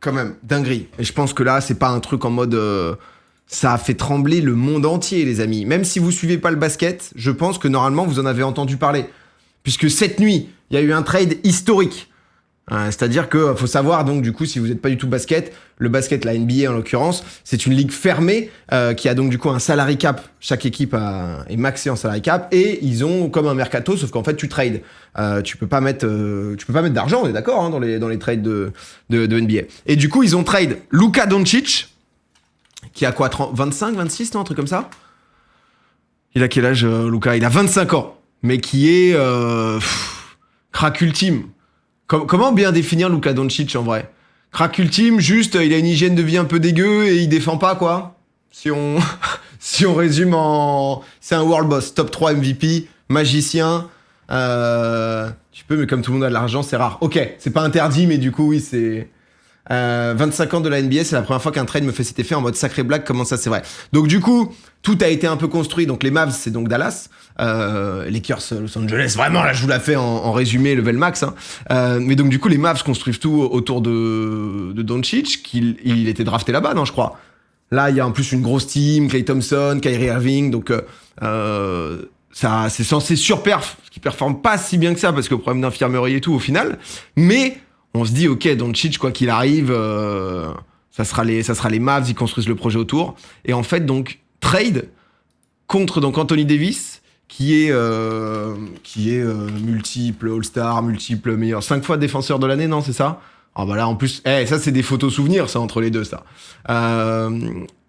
quand même, dinguerie. Et je pense que là, c'est pas un truc en mode... ça a fait trembler le monde entier, les amis. Même si vous suivez pas le basket, je pense que normalement, vous en avez entendu parler. Puisque cette nuit, il y a eu un trade historique. C'est-à-dire que faut savoir, donc, du coup, si vous n'êtes pas du tout basket, le basket, la NBA en l'occurrence, c'est une ligue fermée qui a donc du coup un salary cap. Chaque équipe est maxée en salary cap et ils ont comme un mercato, sauf qu'en fait tu trades. Tu peux pas mettre d'argent, on est d'accord, hein, dans les trades de NBA. Et du coup, ils ont trade Luka Doncic, qui a quoi, 25, 26, non, un truc comme ça. Il a quel âge, Luka? Il a 25 ans, mais qui est crack ultime. Comment bien définir Luka Doncic en vrai? Crack ultime, juste il a une hygiène de vie un peu dégueu et il défend pas, quoi. Si on résume en... C'est un world boss, top 3 MVP, magicien. Tu peux, mais comme tout le monde a de l'argent, c'est rare. Ok, c'est pas interdit, mais du coup, oui, c'est... 25 ans de la NBA, c'est la première fois qu'un trade me fait cet effet en mode sacré blague, comment ça c'est vrai. Donc du coup, tout a été un peu construit. Donc les Mavs, c'est donc Dallas, Lakers, Los Angeles, vraiment là je vous la fais en résumé level max, hein. Mais donc du coup les Mavs construisent tout autour de Doncic, il était drafté là-bas, non, je crois. Là il y a en plus une grosse team, Klay Thompson, Kyrie Irving, donc ça c'est censé surperf, ce qui performe pas si bien que ça parce que problème d'infirmerie et tout au final, mais on se dit, ok, Doncic, quoi qu'il arrive, ça sera les Mavs, ils construisent le projet autour. Et en fait, donc, trade contre donc Anthony Davis, qui est multiple All-Star, multiple meilleur, 5 fois défenseur de l'année, non, c'est ça? Ah bah là, en plus, ça, c'est des photos souvenirs, ça, entre les deux, ça.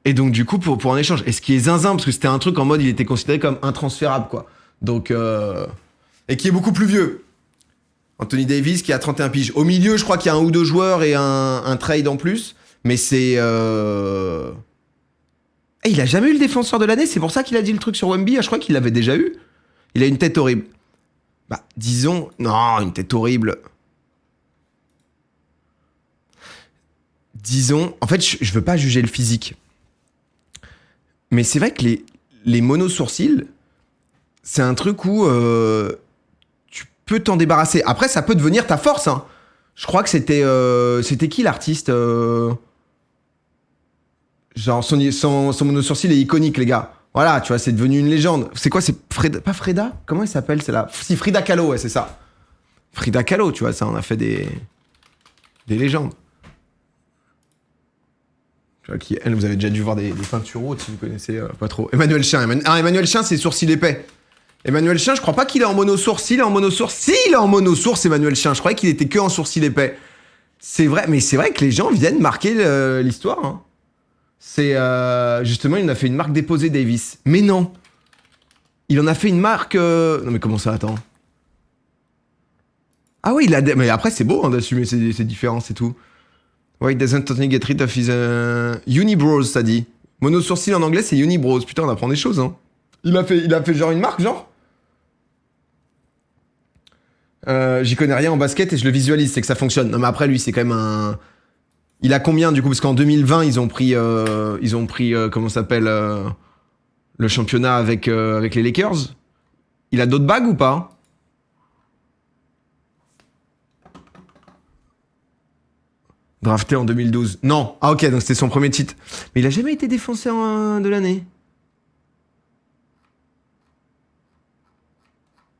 Et donc, du coup, pour un échange. Et ce qui est zinzin, parce que c'était un truc en mode, il était considéré comme intransférable, quoi. Donc, et qui est beaucoup plus vieux. Anthony Davis qui a 31 piges. Au milieu, je crois qu'il y a un ou deux joueurs et un trade en plus. Mais c'est... il a jamais eu le défenseur de l'année. C'est pour ça qu'il a dit le truc sur Wemby. Je crois qu'il l'avait déjà eu. Il a une tête horrible. Bah, disons... Non, une tête horrible. Disons... En fait, je veux pas juger le physique. Mais c'est vrai que les monosourcils, c'est un truc où... peut t'en débarrasser. Après, ça peut devenir ta force, hein. Je crois que c'était qui l'artiste Genre, son monosourcil est iconique, les gars. Voilà, tu vois, c'est devenu une légende. C'est quoi, c'est Freda... Pas Freda? Comment il s'appelle, celle-là? Si, Frida Kahlo, ouais, c'est ça. Frida Kahlo, tu vois, ça, on a fait des légendes. Tu vois, elle, vous avez déjà dû voir des peintures hautes, si vous connaissez pas trop. Emmanuel Chin. Emmanuel Chin, c'est sourcil épais. Emmanuel Chin, je crois pas qu'il est en monosourcil, il est en monosource. Si, il est en monosource, Emmanuel Chin. Je croyais qu'il était que en sourcil épais. C'est vrai, mais c'est vrai que les gens viennent marquer l'histoire, hein. C'est justement, il en a fait une marque déposée, Davis. Mais non. Il en a fait une marque... Non mais comment ça, attends. Ah oui, mais après c'est beau, hein, d'assumer ses différences et tout. Why it doesn't totally get rid of his... Unibrows, ça dit. Monosourcil en anglais, c'est Unibrows. Putain, on apprend des choses, hein. Il a fait genre une marque, genre j'y connais rien en basket et je le visualise, c'est que ça fonctionne. Non mais après lui c'est quand même un... Il a combien du coup? Parce qu'en 2020 ils ont pris comment ça s'appelle le championnat avec les Lakers. Il a d'autres bagues ou pas? Drafté en 2012. Non. Ah ok, donc c'était son premier titre. Mais il a jamais été défenseur de l'année.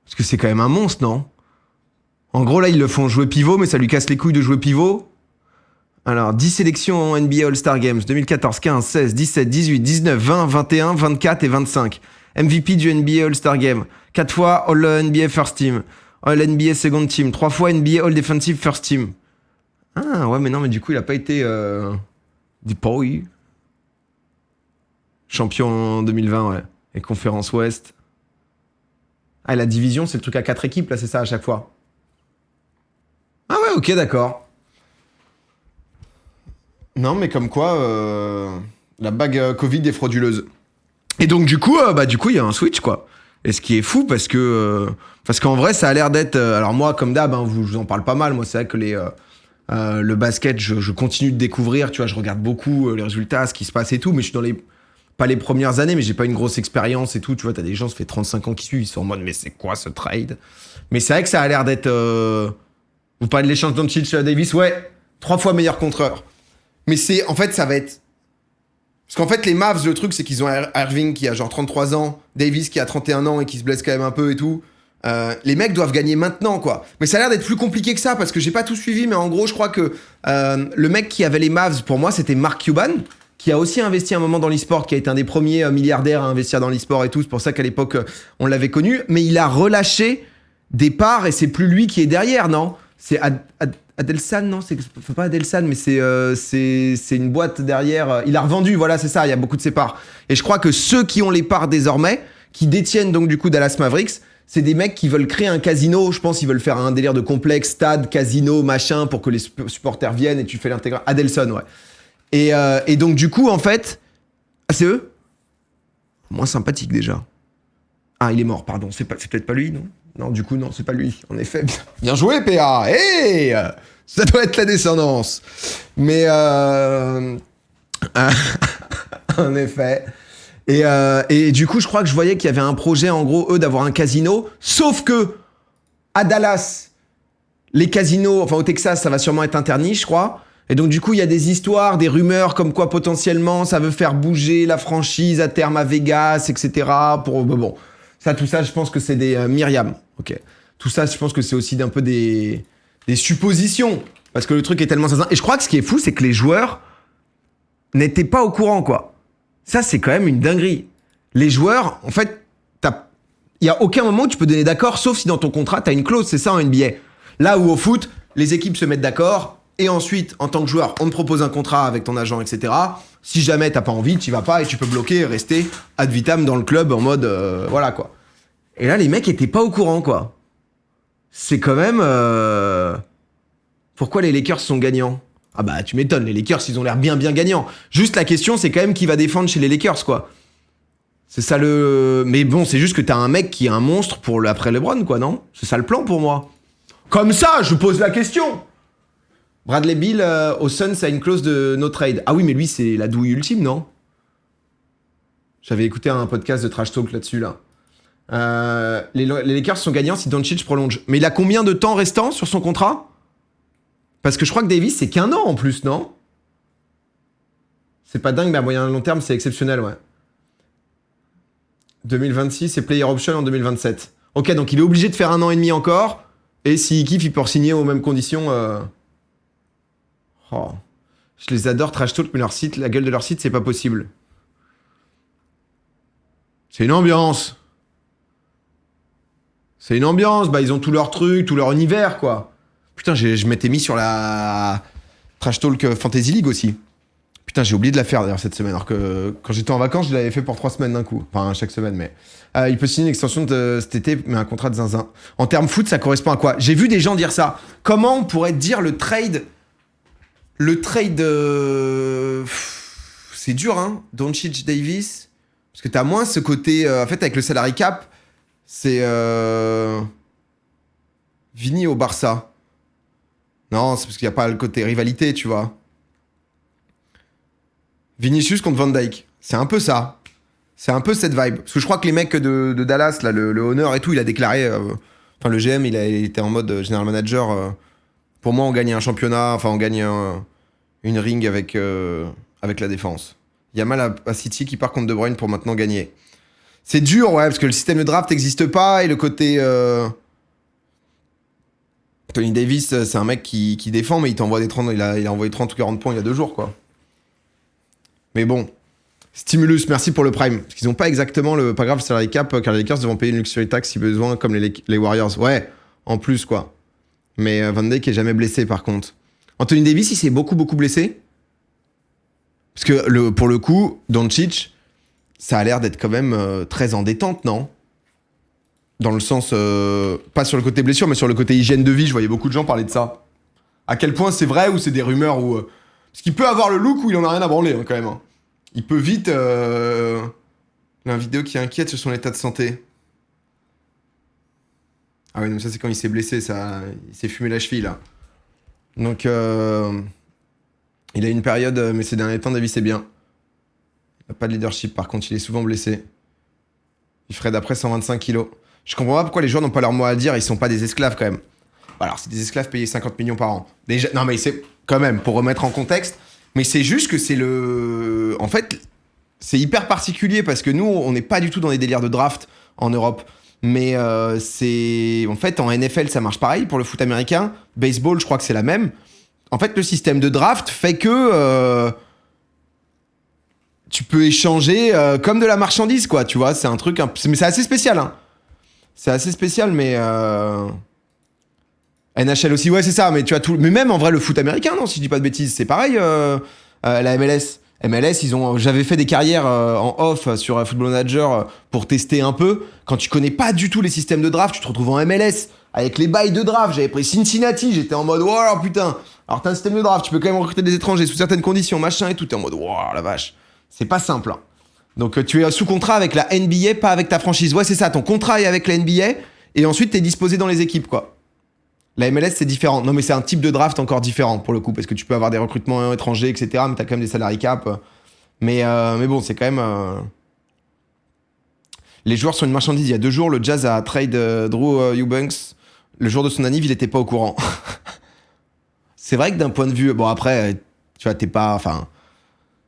Parce que c'est quand même un monstre, non? En gros, là, ils le font jouer pivot, mais ça lui casse les couilles de jouer pivot. Alors, 10 sélections en NBA All-Star Games, 2014, 15, 16, 17, 18, 19, 20, 21, 24 et 25. MVP du NBA All-Star Game. 4 fois All-NBA First Team. All-NBA Second Team. 3 fois NBA All-Defensive First Team. Ah, ouais, mais non, mais du coup, il a pas été... oui. Champion en 2020, ouais. Et conférence Ouest. Ah, la division, c'est le truc à 4 équipes, là, c'est ça, à chaque fois. Ah ouais, ok, d'accord. Non, mais comme quoi, la bague Covid est frauduleuse. Et donc, du coup, il y a un switch, quoi. Et ce qui est fou, parce qu'en vrai, ça a l'air d'être... alors moi, comme d'hab, hein, je vous en parle pas mal. Moi, c'est vrai que le basket, je continue de découvrir. Tu vois, je regarde beaucoup les résultats, ce qui se passe et tout. Mais je suis dans pas les premières années, mais j'ai pas une grosse expérience et tout. Tu vois, t'as des gens, ça fait 35 ans qui suivent. Ils sont en mode, mais c'est quoi ce trade? Mais c'est vrai que ça a l'air d'être... Vous parlez de l'échange Doncic Davis, ouais. 3 fois meilleur contreur. Mais c'est, en fait, ça va être... Parce qu'en fait, les Mavs, le truc, c'est qu'ils ont Irving qui a genre 33 ans, Davis qui a 31 ans et qui se blesse quand même un peu et tout. Les mecs doivent gagner maintenant, quoi. Mais ça a l'air d'être plus compliqué que ça, parce que j'ai pas tout suivi, mais en gros, je crois que le mec qui avait les Mavs, pour moi, c'était Mark Cuban, qui a aussi investi un moment dans l'e-sport, qui a été un des premiers milliardaires à investir dans l'e-sport et tout. C'est pour ça qu'à l'époque, on l'avait connu. Mais il a relâché des parts et c'est plus lui qui est derrière, non? C'est Adelsan, non? C'est pas Adelsan, mais c'est une boîte derrière. Il a revendu, voilà, c'est ça. Il y a beaucoup de ses parts. Et je crois que ceux qui ont les parts désormais, qui détiennent donc du coup Dallas Mavericks, c'est des mecs qui veulent créer un casino. Je pense qu'ils veulent faire un délire de complexe, stade, casino, machin, pour que les supporters viennent et tu fais l'intégration. Adelson, ouais. Et donc, du coup, en fait... Ah, c'est eux? Moins sympathique, déjà. Ah, il est mort, pardon. C'est peut-être pas lui, non? Non, du coup, non, c'est pas lui. En effet, bien joué, PA. Hey, ça doit être la descendance. Mais... en effet... Et du coup, je crois que je voyais qu'il y avait un projet, en gros, eux, d'avoir un casino. Sauf que, à Dallas, les casinos, enfin au Texas, ça va sûrement être interdit, je crois. Et donc, du coup, il y a des histoires, des rumeurs comme quoi, potentiellement, ça veut faire bouger la franchise à terme à Vegas, etc. Bon, ça, tout ça, je pense que c'est des... Myriam, ok. Tout ça, je pense que c'est aussi un peu des suppositions. Parce que le truc est tellement... Et je crois que ce qui est fou, c'est que les joueurs n'étaient pas au courant, quoi. Ça, c'est quand même une dinguerie. Les joueurs, en fait, il n'y a aucun moment où tu peux donner d'accord, sauf si dans ton contrat, tu as une clause. C'est ça en NBA. Là où au foot, les équipes se mettent d'accord, et ensuite, en tant que joueur, on te propose un contrat avec ton agent, etc. Si jamais tu n'as pas envie, tu vas pas et tu peux bloquer et rester ad vitam dans le club en mode... voilà, quoi. Et là, les mecs étaient pas au courant, quoi. C'est quand même... Pourquoi les Lakers sont gagnants? Ah bah tu m'étonnes, les Lakers ils ont l'air bien gagnants. Juste la question c'est quand même qui va défendre chez les Lakers quoi. C'est ça le... Mais bon c'est juste que t'as un mec qui est un monstre pour après LeBron quoi non? C'est ça le plan pour moi. Comme ça je pose la question. Bradley Beal au Suns a une clause de no trade. Ah oui mais lui c'est la douille ultime non? J'avais écouté un podcast de Trash Talk là-dessus là. Les Lakers sont gagnants si Doncic prolonge. Mais il a combien de temps restant sur son contrat? Parce que je crois que Davis, c'est qu'1 an en plus, non? C'est pas dingue, mais à moyen et long terme, c'est exceptionnel, ouais. 2026 et player option en 2027. Ok, donc il est obligé de faire 1 an et demi encore. Et s'il kiffe, il peut signer aux mêmes conditions. Oh. Je les adore, Trash Talk, mais leur site, la gueule de leur site, c'est pas possible. C'est une ambiance. C'est une ambiance. Bah, ils ont tout leur truc, tout leur univers, quoi. Putain, je m'étais mis sur la Trash Talk Fantasy League aussi. Putain, j'ai oublié de la faire d'ailleurs cette semaine. Alors que quand j'étais en vacances, je l'avais fait pour 3 semaines d'un coup. Enfin, chaque semaine, mais... il peut signer une extension de cet été, mais un contrat de zinzin. En termes foot, ça correspond à quoi? J'ai vu des gens dire ça. Comment on pourrait dire le trade... C'est dur, hein? Doncic Davis. Parce que t'as moins ce côté... en fait, avec le salary cap, c'est... Vini au Barça. Non, c'est parce qu'il n'y a pas le côté rivalité, tu vois. Vinicius contre Van Dijk. C'est un peu ça. C'est un peu cette vibe. Parce que je crois que les mecs de Dallas, là, le Honor et tout, il a déclaré... Enfin, le GM, il était en mode general manager. Pour moi, on gagne un championnat. Enfin, on gagne une ring avec la défense. Il y a mal à City qui part contre De Bruyne pour maintenant gagner. C'est dur, ouais, parce que le système de draft n'existe pas et le côté... Tony Davis, c'est un mec qui défend, mais il t'envoie des 30, il a envoyé 30 ou 40 points il y a 2 jours, quoi. Mais bon. Stimulus, merci pour le prime. Parce qu'ils n'ont pas exactement le... Pas grave, le salary cap, car les Lakers devront payer une luxury tax si besoin, comme les Warriors. Ouais, en plus, quoi. Mais Van Dijk est jamais blessé, par contre. Anthony Davis, il s'est beaucoup blessé. Parce que, pour le coup, Doncic, ça a l'air d'être quand même très en détente, non? Dans le sens, pas sur le côté blessure, mais sur le côté hygiène de vie, je voyais beaucoup de gens parler de ça. À quel point c'est vrai ou c'est des rumeurs ou... Parce qu'il peut avoir le look où il en a rien à branler, hein, quand même. Hein. Il peut vite... La vidéo qui inquiète sur son état de santé. Ah oui, donc ça c'est quand il s'est blessé, ça... Il s'est fumé la cheville, là. Donc, il a une période, mais ces derniers temps, Davis est bien. Il n'a pas de leadership, par contre, il est souvent blessé. Il ferait d'après 125 kilos. Je comprends pas pourquoi les joueurs n'ont pas leur mot à dire, ils sont pas des esclaves quand même. Alors c'est des esclaves payés 50 millions par an. Déjà, non mais c'est quand même, pour remettre en contexte, Mais c'est juste que c'est le... En fait, c'est hyper particulier parce que nous, on n'est pas du tout dans les délires de draft en Europe. Mais c'est... En fait, en NFL, ça marche pareil pour le foot américain. Baseball, je crois que c'est la même. En fait, le système de draft fait que... tu peux échanger comme de la marchandise, quoi, tu vois. C'est un truc... Mais c'est assez spécial, hein. C'est assez spécial, mais... NHL aussi, ouais, c'est ça, mais tu as tout. Mais même en vrai, le foot américain, non, si je dis pas de bêtises, c'est pareil, la MLS. MLS, j'avais fait des carrières en off sur Football Manager pour tester un peu. Quand tu connais pas du tout les systèmes de draft, tu te retrouves en MLS avec les bails de draft. J'avais pris Cincinnati, j'étais en mode, oh alors putain. Alors t'as un système de draft, tu peux quand même recruter des étrangers sous certaines conditions, machin et tout. T'es en mode, oh la vache. C'est pas simple, hein. Donc tu es sous contrat avec la NBA, pas avec ta franchise. Ouais, c'est ça, ton contrat est avec la NBA et ensuite t'es disposé dans les équipes, quoi. La MLS, c'est différent. Non, mais c'est un type de draft encore différent, pour le coup, parce que tu peux avoir des recrutements étrangers, etc., mais t'as quand même des salary cap. Mais bon, c'est quand même... Les joueurs sont une marchandise. Il y a 2 jours, le Jazz a trade Drew Eubanks. Le jour de son anniv, il était pas au courant. C'est vrai que d'un point de vue... Bon, après, tu vois, t'es pas... Enfin,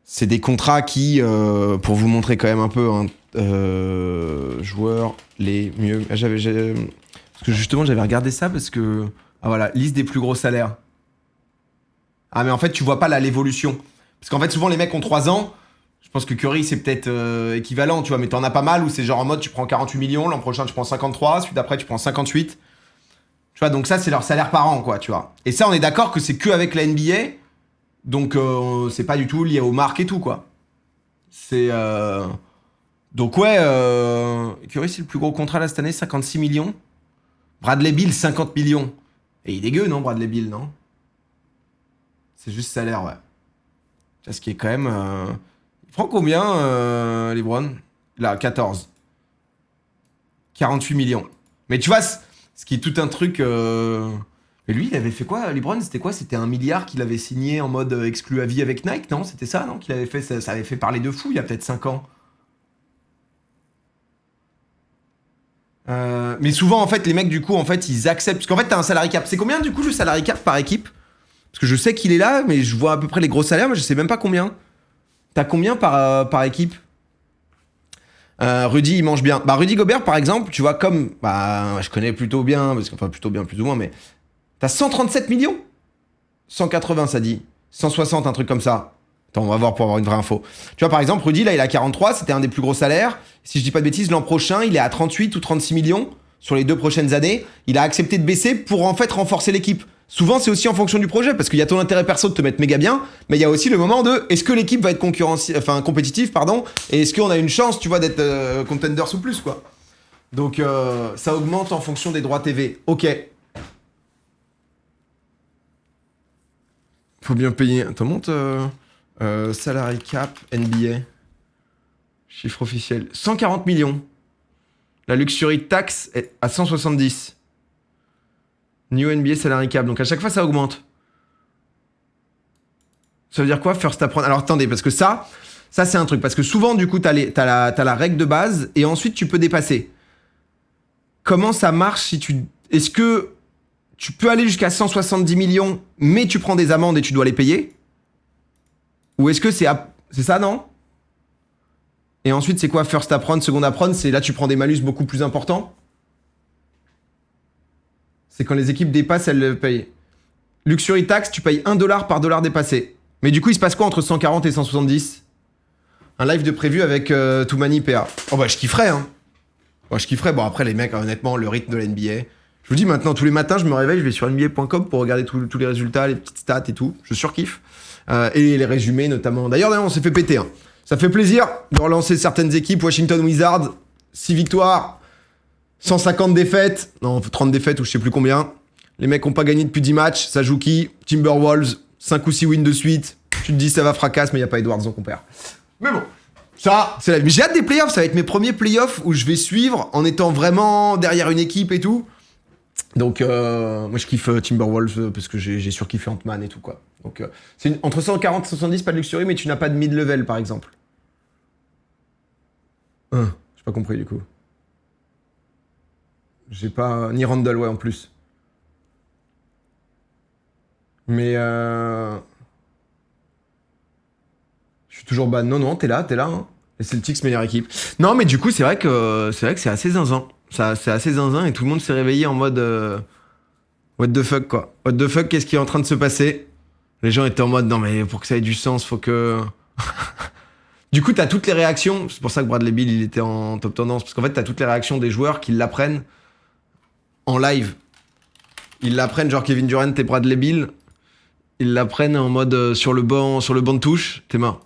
c'est des contrats qui, pour vous montrer quand même un peu, hein, joueurs les mieux... Parce que justement, j'avais regardé ça parce que... Ah voilà, liste des plus gros salaires. Ah mais en fait, tu vois pas là l'évolution. Parce qu'en fait, souvent, les mecs ont 3 ans. Je pense que Curry, c'est peut-être équivalent, tu vois. Mais t'en as pas mal où c'est genre en mode, tu prends 48 millions, l'an prochain, tu prends 53, celui d'après, tu prends 58. Tu vois, donc ça, c'est leur salaire par an, quoi, tu vois. Et ça, on est d'accord que c'est que avec la NBA. Donc, c'est pas du tout lié aux marques et tout, quoi. C'est... Donc ouais, Curry, c'est le plus gros contrat là cette année, 56 millions. Bradley Beal, 50 millions. Et il est dégueu, non, Bradley Beal, non? C'est juste salaire, ouais. Tu vois, ce qui est quand même... Il prend combien, LeBron? Là, 14. 48 millions. Mais tu vois, ce qui est tout un truc... Mais lui, il avait fait quoi, LeBron? C'était quoi? C'était 1 milliard qu'il avait signé en mode exclu à vie avec Nike, non? C'était ça, non? Qu'il avait fait... Ça avait fait parler de fou il y a peut-être 5 ans. Mais souvent, en fait, les mecs, du coup, en fait, ils acceptent. Parce qu'en fait, t'as un salary cap. C'est combien, du coup, le salary cap par équipe? Parce que je sais qu'il est là, mais je vois à peu près les gros salaires, mais je sais même pas combien. T'as combien par équipe? Rudy, il mange bien. Bah, Rudy Gobert, par exemple, tu vois, comme. Bah, je connais plutôt bien, parce que, enfin, plutôt bien, plus ou moins, mais. T'as 137 millions? 180, ça dit. 160, un truc comme ça. Attends, on va voir pour avoir une vraie info. Tu vois, par exemple, Rudy, là, il a 43, c'était un des plus gros salaires. Si je dis pas de bêtises, l'an prochain, il est à 38 ou 36 millions sur les 2 prochaines années. Il a accepté de baisser pour, en fait, renforcer l'équipe. Souvent, c'est aussi en fonction du projet, parce qu'il y a ton intérêt perso de te mettre méga bien, mais il y a aussi le moment de est-ce que l'équipe va être compétitive, pardon, et est-ce qu'on a une chance, tu vois, d'être contenders ou plus, quoi. Donc, ça augmente en fonction des droits TV. Ok. Faut bien payer. Attends, monte salary cap NBA. Chiffre officiel. 140 millions. La luxury tax est à 170. New NBA salary cap. Donc à chaque fois, ça augmente. Ça veut dire quoi, first apprendre? Alors attendez, parce que ça c'est un truc. Parce que souvent, du coup, t'as la règle de base et ensuite, tu peux dépasser. Comment ça marche si tu... Est-ce que tu peux aller jusqu'à 170 millions, mais tu prends des amendes et tu dois les payer? Ou est-ce que c'est ça, non? Et ensuite, c'est quoi first apprendre, second apprendre? C'est là, tu prends des malus beaucoup plus importants? C'est quand les équipes dépassent, elles le payent. Luxury tax, tu payes 1 dollar par dollar dépassé. Mais du coup, il se passe quoi entre 140 et 170? Un live de prévu avec Toumani PA. Oh bah, je kifferais, hein. Moi, je kifferais. Bon, après, les mecs, honnêtement, le rythme de la NBA. Je vous dis maintenant, tous les matins, je me réveille, je vais sur NBA.com pour regarder tous les résultats, les petites stats et tout. Je surkiffe. Et les résumés, notamment. D'ailleurs, on s'est fait péter, hein. Ça fait plaisir de relancer certaines équipes. Washington Wizards, 6 victoires, 150 défaites. Non, 30 défaites ou je sais plus combien. Les mecs ont pas gagné depuis 10 matchs. Ça joue qui? Timberwolves, 5 ou 6 wins de suite. Tu te dis, ça va fracasse, mais il n'y a pas Edwards, donc on perd. Mais bon, ça, c'est la vie. Mais j'ai hâte des playoffs. Ça va être mes premiers playoffs où je vais suivre en étant vraiment derrière une équipe et tout. Donc, moi, je kiffe Timberwolves parce que j'ai surkiffé Ant-Man et tout, quoi. Donc, c'est entre 140 et 170, pas de luxury, mais tu n'as pas de mid-level, par exemple. J'ai pas compris, du coup. J'ai pas... Ni Randall, ouais, en plus. Mais Je suis toujours ban. Non, t'es là. Hein. Les Celtics, meilleure équipe. Non, mais du coup, c'est vrai que c'est assez zinzin. C'est assez zinzin et tout le monde s'est réveillé en mode what the fuck, quoi. What the fuck, qu'est-ce qui est en train de se passer? Les gens étaient en mode non, mais pour que ça ait du sens, faut que. Du coup, t'as toutes les réactions. C'est pour ça que Bradley Beal, il était en top tendance. Parce qu'en fait, t'as toutes les réactions des joueurs qui l'apprennent en live. Ils l'apprennent, genre Kevin Durant et Bradley Beal. Ils l'apprennent en mode sur le banc de touche. T'es mort.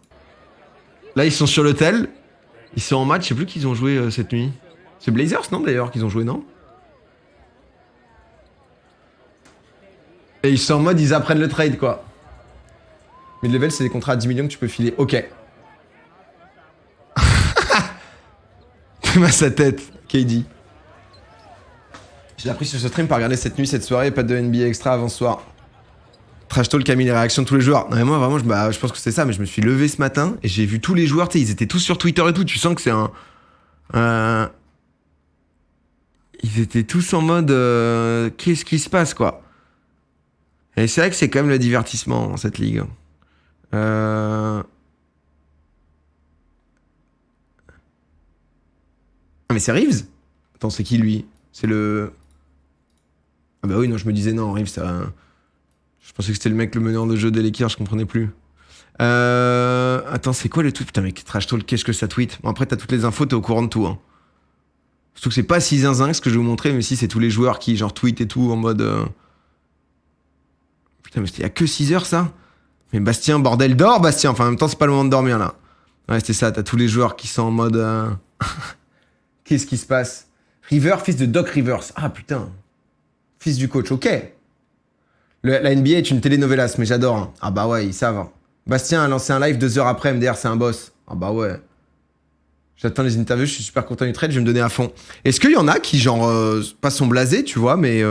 Là, ils sont sur l'hôtel. Ils sont en match. Je sais plus qu'ils ont joué cette nuit. C'est Blazers, non, d'ailleurs, qu'ils ont joué, non? Et ils sont en mode, ils apprennent le trade, quoi. Mid-level, c'est des contrats à 10 millions que tu peux filer. Ok. Fais-moi sa tête, KD. J'ai appris sur ce stream par regarder cette nuit, cette soirée, pas de NBA extra avant ce soir. Trash Talk a mis les réactions de tous les joueurs. Non mais moi vraiment, je pense que c'est ça, mais je me suis levé ce matin et j'ai vu tous les joueurs, tu sais, ils étaient tous sur Twitter et tout. Tu sens que c'est un... Ils étaient tous en mode... qu'est-ce qui se passe, quoi? Et c'est vrai que c'est quand même le divertissement, cette ligue. Ah mais c'est Reeves? Attends, c'est qui lui? C'est le... Ah bah oui, non, je me disais non, Reeves, ça... Je pensais que c'était le mec, le meneur de jeu des Lakers, je comprenais plus. Attends, c'est quoi le tweet? Putain, mec, Trash Talk, qu'est-ce que ça tweet? Bon, après, t'as toutes les infos, t'es au courant de tout. Hein. Surtout que c'est pas si zinzin ce que je vais vous montrer, mais si c'est tous les joueurs qui, genre, tweetent et tout en mode. Putain, mais il y a que 6 heures, ça? Mais Bastien, bordel, dors, Bastien. Enfin, en même temps, c'est pas le moment de dormir, là. Ouais, c'était ça, t'as tous les joueurs qui sont en mode. Qu'est-ce qui se passe? River, fils de Doc Rivers. Ah, putain. Fils du coach, ok. La NBA est une telenovelas, mais j'adore. Hein. Ah bah ouais, ils savent. Hein. Bastien a lancé un live 2 heures après, MDR, c'est un boss. Ah bah ouais. J'attends les interviews, je suis super content du trade, je vais me donner à fond. Est-ce qu'il y en a qui, genre, pas sont blasés, tu vois, mais...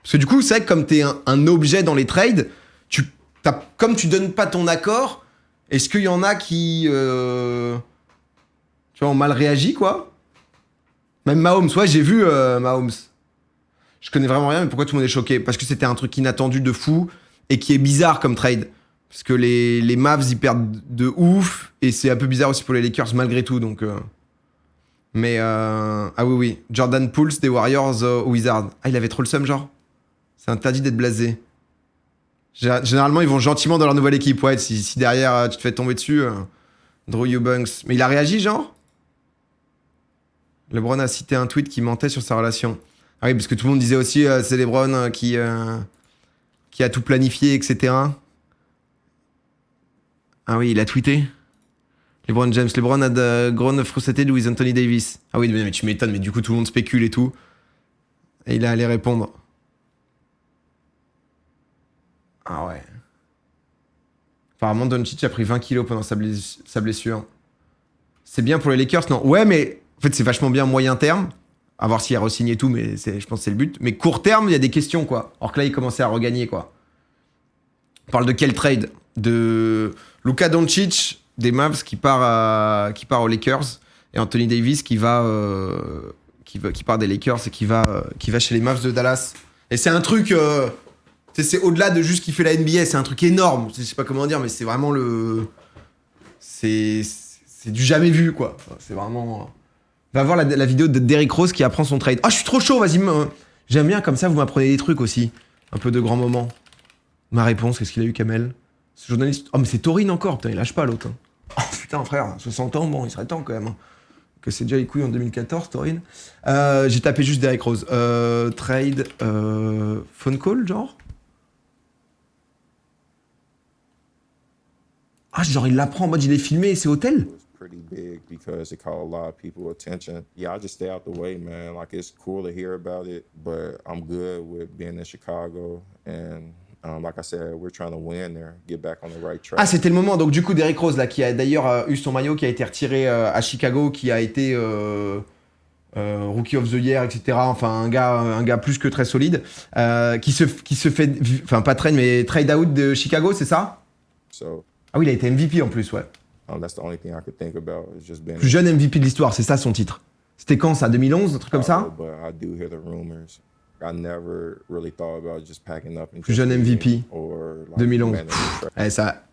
Parce que du coup, c'est vrai que comme t'es un objet dans les trades, comme tu donnes pas ton accord, est-ce qu'il y en a qui... tu vois, ont mal réagi, quoi? Même Mahomes, ouais, j'ai vu Mahomes. Je connais vraiment rien, mais pourquoi tout le monde est choqué? Parce que c'était un truc inattendu de fou et qui est bizarre comme trade. Parce que les Mavs, ils perdent de ouf et c'est un peu bizarre aussi pour les Lakers malgré tout. Donc, mais ah oui. Jordan Poole des Warriors aux Wizards. Ah, il avait trop le seum, genre? C'est interdit d'être blasé. Généralement, ils vont gentiment dans leur nouvelle équipe. Ouais, si derrière, tu te fais tomber dessus, Drew Eubanks. Mais il a réagi, genre? LeBron a cité un tweet qui mentait sur sa relation. Ah oui, parce que tout le monde disait aussi c'est LeBron qui a tout planifié, etc. Ah oui, il a tweeté. LeBron James. LeBron had grown frustrated with Anthony Davis. Ah oui, mais tu m'étonnes, mais du coup tout le monde spécule et tout. Et il a allé répondre. Ah ouais. Apparemment, Doncic a pris 20 kilos pendant sa blessure. C'est bien pour les Lakers, non? Ouais, mais en fait c'est vachement bien moyen terme. À voir s'il a re-signé tout, mais je pense que c'est le but. Mais court terme, il y a des questions, quoi. Alors que là, il commençait à regagner, quoi. On parle de quel trade? De Luka Doncic, des Mavs, qui part aux Lakers, et Anthony Davis qui part des Lakers et qui va chez les Mavs de Dallas. Et c'est un truc... c'est au-delà de juste kiffer la NBA, c'est un truc énorme. Je sais pas comment dire, mais c'est vraiment le... C'est du jamais vu, quoi. C'est vraiment... Va voir la vidéo de Derrick Rose qui apprend son trade. Ah, je suis trop chaud, vas-y. J'aime bien, comme ça, vous m'apprenez des trucs aussi. Un peu de grands moments. Ma réponse, qu'est-ce qu'il a eu, Kamel? Ce journaliste... Oh, mais c'est Taurine encore, putain, il lâche pas, l'autre. Hein. Oh, putain, frère, 60 ans, bon, il serait temps, quand même. Hein. Que c'est déjà les couilles en 2014, Taurine. J'ai tapé juste Derrick Rose. Trade... phone call, genre? Ah, genre, il l'apprend en mode, il est filmé et c'est hôtel? Pretty big because it caught a lot of people attention. Yeah, I just stay out the way, man. Like, it's cool to hear about it, but I'm good with being in Chicago. And like I said, we're trying to win there, get back on the right track. Ah, c'était le moment. Donc, du coup, Derrick Rose, là, qui a d'ailleurs eu son maillot, qui a été retiré à Chicago, qui a été Rookie of the Year, etc. Enfin, un gars plus que très solide, qui se fait, enfin, pas trade, mais trade out de Chicago, c'est ça? So, ah oui, il a été MVP en plus, ouais. that's the only thing I could think about is just being plus jeune MVP de l'histoire, c'est ça son titre. C'était quand ça? 2011, un truc comme ça? But I do hear the rumors. I never really thought about just packing up and plus jeune MVP. 2011.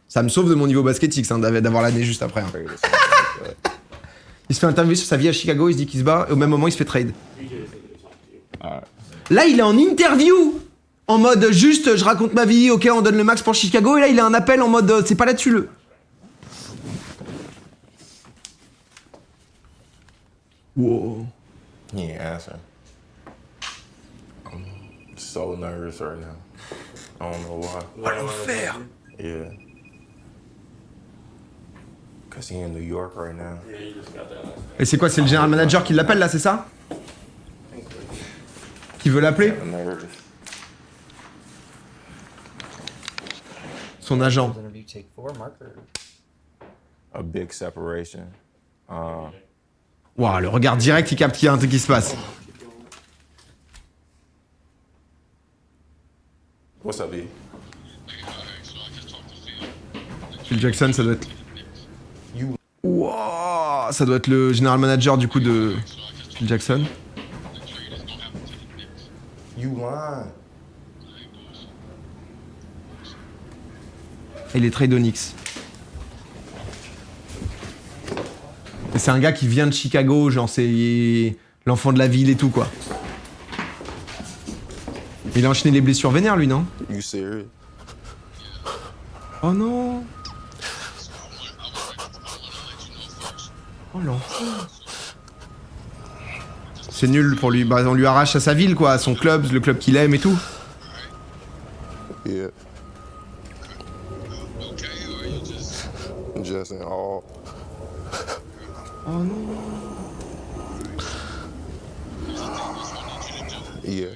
Ça me sauve de mon niveau baskettique hein, d'avoir l'année juste après. Hein. Il se fait interviewer sur sa vie à Chicago, il se dit qu'il se bat, et au même moment il se fait trade. Là il est en interview en mode juste je raconte ma vie, ok on donne le max pour Chicago, et là il a un appel en mode c'est pas là-dessus le... Wow. He ain't answering. I'm so nervous right now. I don't know why. Oh l'enfer. Yeah. Cause he in New York right now. Et c'est quoi, c'est le general manager qui l'appelle là, c'est ça? Qui veut l'appeler? I'm nervous. Son agent. Interview take 4, Mark, or... A big separation. Waouh, le regard direct, il capte qu'il y a un truc qui se passe. What's up, B? Phil Jackson, ça doit être... Wow, ça doit être le general manager du coup de Phil Jackson. You lying. Et les trades Onyx. Et c'est un gars qui vient de Chicago, genre c'est l'enfant de la ville et tout quoi. Il a enchaîné les blessures vénères lui, non? You serious? Oh non. Oh l'enfant. C'est nul pour lui, bah on lui arrache à sa ville quoi, à son club, le club qu'il aime et tout. Yeah. Just in all. Oh non. Yeah.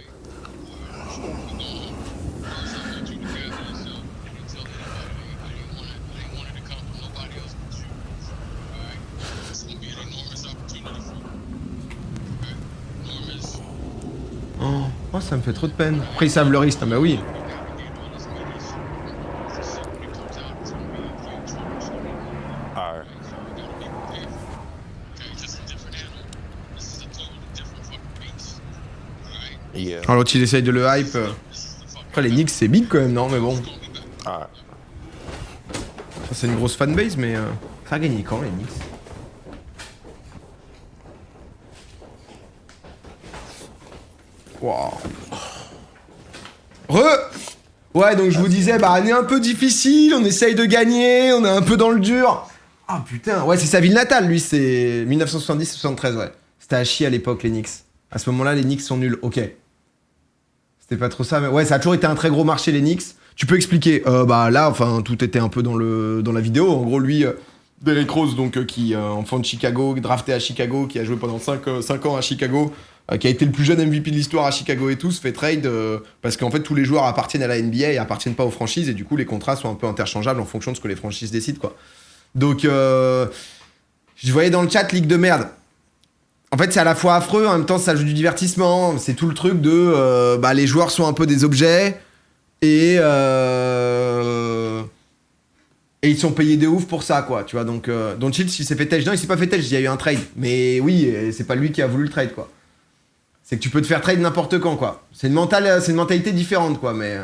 Oh, ça me fait trop de peine. Après ils savent le risque, ah bah oui. Alright. Yeah. Alors l'autre il essaye de le hype. Après les Knicks c'est big quand même, non mais bon. Alright. Ça, c'est une grosse fanbase mais ça a gagné quand les Knicks? Wow. Ouais donc je vous disais bah année un peu difficile, on essaye de gagner, on est un peu dans le dur. Ah putain, ouais c'est sa ville natale lui, c'est 1970-73 ouais. C'était à chier à l'époque les Knicks. À ce moment-là les Knicks sont nuls, ok. C'était pas trop ça, mais ouais ça a toujours été un très gros marché les Knicks. Tu peux expliquer, bah là enfin tout était un peu dans la vidéo, en gros lui... Derrick Rose, donc, qui enfant de Chicago, drafté à Chicago, qui a joué pendant 5 ans à Chicago, qui a été le plus jeune MVP de l'histoire à Chicago et tout, se fait trade parce qu'en fait tous les joueurs appartiennent à la NBA et appartiennent pas aux franchises et du coup les contrats sont un peu interchangeables en fonction de ce que les franchises décident quoi. Donc je voyais dans le chat ligue de merde. En fait c'est à la fois affreux, en même temps ça joue du divertissement, c'est tout le truc de bah les joueurs sont un peu des objets et ils sont payés de ouf pour ça, quoi, tu vois, donc Doncic, il s'est fait têche. Non, il s'est pas fait têche, il y a eu un trade. Mais oui, c'est pas lui qui a voulu le trade, quoi. C'est que tu peux te faire trade n'importe quand, quoi. C'est une mentalité différente, quoi, mais...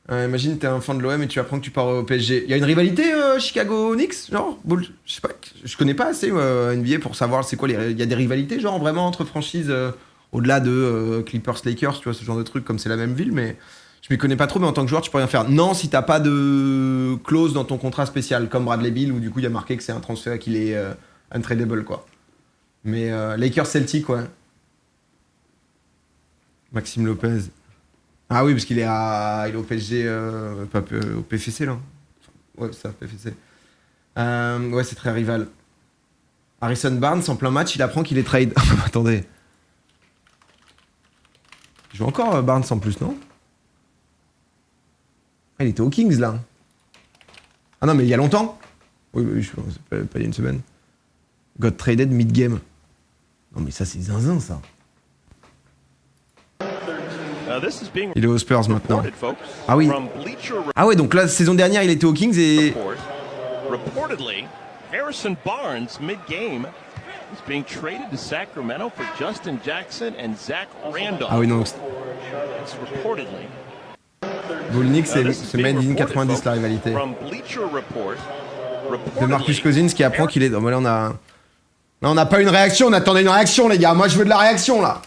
imagine, t'es un fan de l'OM et tu apprends que tu pars au PSG. Il y a une rivalité Chicago-Knicks, genre je sais pas, je connais pas assez NBA pour savoir c'est quoi il y a des rivalités, genre, vraiment, entre franchises, au-delà de Clippers-Lakers, tu vois, ce genre de truc, comme c'est la même ville, mais... Je m'y connais pas trop, mais en tant que joueur, tu peux rien faire. Non, si t'as pas de clause dans ton contrat spécial, comme Bradley Beal, où du coup il y a marqué que c'est un transfert qu'il est untradable, quoi. Mais Lakers Celtic, ouais. Maxime Lopez. Ah oui, parce qu'il est au PSG, pas au PFC là. Ouais, c'est ça, PFC. Ouais, c'est très rival. Harrison Barnes, en plein match, il apprend qu'il est trade. Attendez. Il joue encore Barnes en plus, non? Il était aux Kings là. Ah non mais il y a longtemps. Oui, je pense pas il y a une semaine. Got traded mid-game. Non mais ça c'est zinzin ça. Il est aux Spurs maintenant. Ah oui. Ah ouais donc la saison dernière il était aux Kings et... Reportedly, Harrison Barnes mid-game is being traded to Sacramento for Justin Jackson and Zach Randolph. Ah oui non. It's reportedly. Goulnik, Now, this is c'est being made in reported, 90 folks, la rivalité. from Bleacher Report. De Marcus Reportedly, Cousins qui apprend qu'il est... Oh, mais là, on n'a pas une réaction, on attendait une réaction, les gars. Moi, je veux de la réaction, là.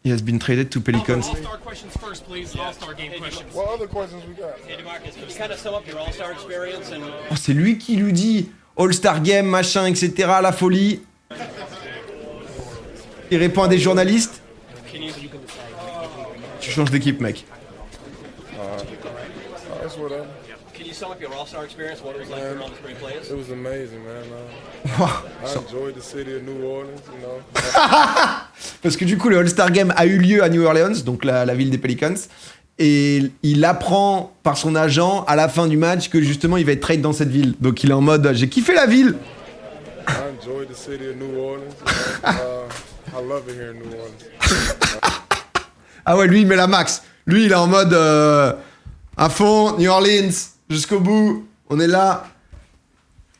He has been traded to Pelicans. All-star questions first, please. All-star game questions. What other questions we got? Hey, DeMarcus, can you kind of sum up your all-star experience and Oh, c'est lui qui lui dit All-Star Game, machin, etc. La folie. Il répond à des journalistes. Tu changes d'équipe, mec. That's whatever. can you sum up your all-star experience? What it was like for all the spring players? It was amazing, man. I enjoyed the city of New Orleans, you know. Parce que du coup, le All-Star Game a eu lieu à New Orleans, donc la ville des Pelicans. Et il apprend par son agent à la fin du match que justement il va être trade dans cette ville. Donc il est en mode j'ai kiffé la ville. I enjoyed the city of New Orleans. You know. I love it here in New Orleans. Ah ouais, lui il met la max. Lui il est en mode à fond, New Orleans, jusqu'au bout, on est là.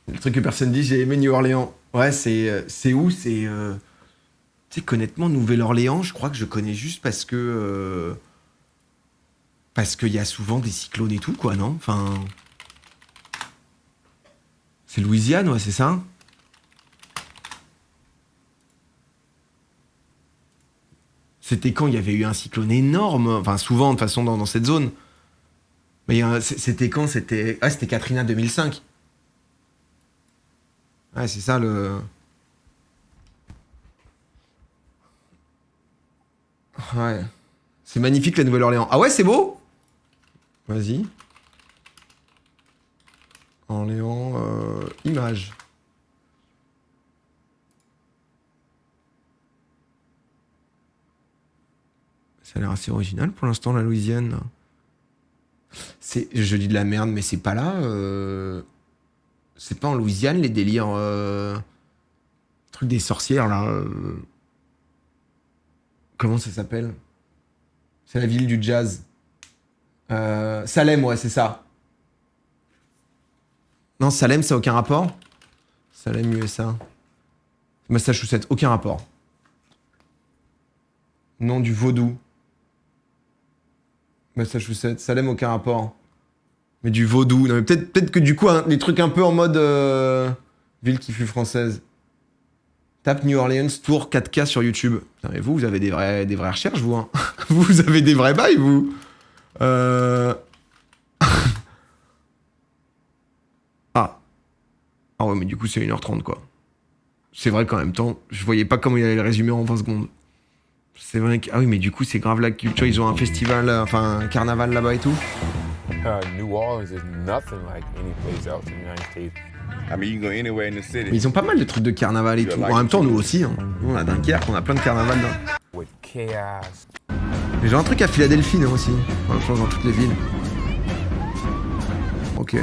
Le truc que personne dit, j'ai aimé New Orleans. Ouais, c'est où? C'est... Tu sais qu'honnêtement, Nouvelle-Orléans, je crois que je connais juste parce que... parce qu'il y a souvent des cyclones et tout, quoi, non? Enfin... C'est Louisiane, ouais, c'est ça? C'était quand il y avait eu un cyclone énorme, enfin souvent de toute façon dans cette zone. Mais c'était quand? C'était Katrina 2005. Ouais, c'est ça le... Ouais. C'est magnifique la Nouvelle-Orléans. Ah ouais, c'est beau? Vas-y. Orléans, image. Ça a l'air assez original pour l'instant, la Louisiane. Là. Je dis de la merde, mais c'est pas là. C'est pas en Louisiane les délires. Truc des sorcières là. Comment ça s'appelle? C'est la ville du jazz. Salem, ouais, c'est ça. Non, Salem, ça n'a aucun rapport. Salem, USA. Massachusetts, aucun rapport. Nom du vaudou. Massachusetts, Salem, aucun rapport. Mais du vaudou. Non, mais peut-être que du coup, hein, des trucs un peu en mode ville qui fut française. Tape New Orleans Tour 4K sur YouTube. Putain, mais vous avez des vraies recherches, vous. Hein. Vous avez des vrais bails, vous. Ah. Ah ouais, mais du coup, c'est 1h30, quoi. C'est vrai qu'en même temps, je voyais pas comment il allait le résumer en 20 secondes. C'est vrai que... Ah oui, mais du coup, c'est grave la culture. Ils ont un festival, enfin, un carnaval là-bas et tout. New Orleans is nothing like any place else in the United States. I mean, you can go anywhere in the city. Mais ils ont pas mal de trucs de carnaval et tout. En même temps, nous aussi. Hein. Nous, on a Dunkerque, on a plein de carnaval. With chaos. Mais j'ai un truc à Philadelphie, non, aussi. Enfin, je pense dans toutes les villes. Ok.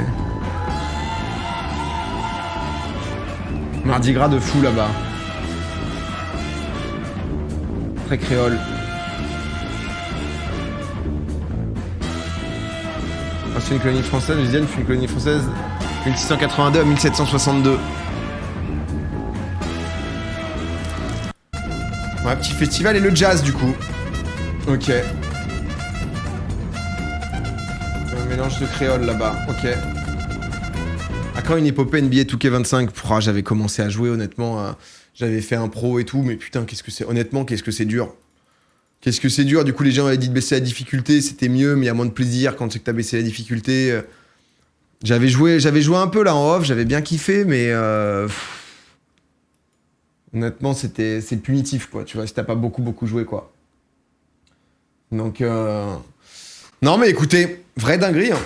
Mardi Gras de fou là-bas. Très créole. Ah, c'est une colonie française, Louisiane, c'est une colonie française 1682 à 1762. Ouais, petit festival et le jazz du coup. Ok. Un mélange de créole là-bas, ok. À quand une épopée NBA 2K25? J'avais commencé à jouer honnêtement, j'avais fait un pro et tout, mais putain, qu'est-ce que c'est... Honnêtement, qu'est-ce que c'est dur. Qu'est-ce que c'est dur, du coup les gens avaient dit de baisser la difficulté, c'était mieux, mais il y a moins de plaisir quand c'est que t'as baissé la difficulté. J'avais joué un peu là en off, j'avais bien kiffé, mais... Honnêtement, c'est punitif, quoi, tu vois, si t'as pas beaucoup joué, quoi. Donc, non, mais écoutez, vraie dinguerie, hein.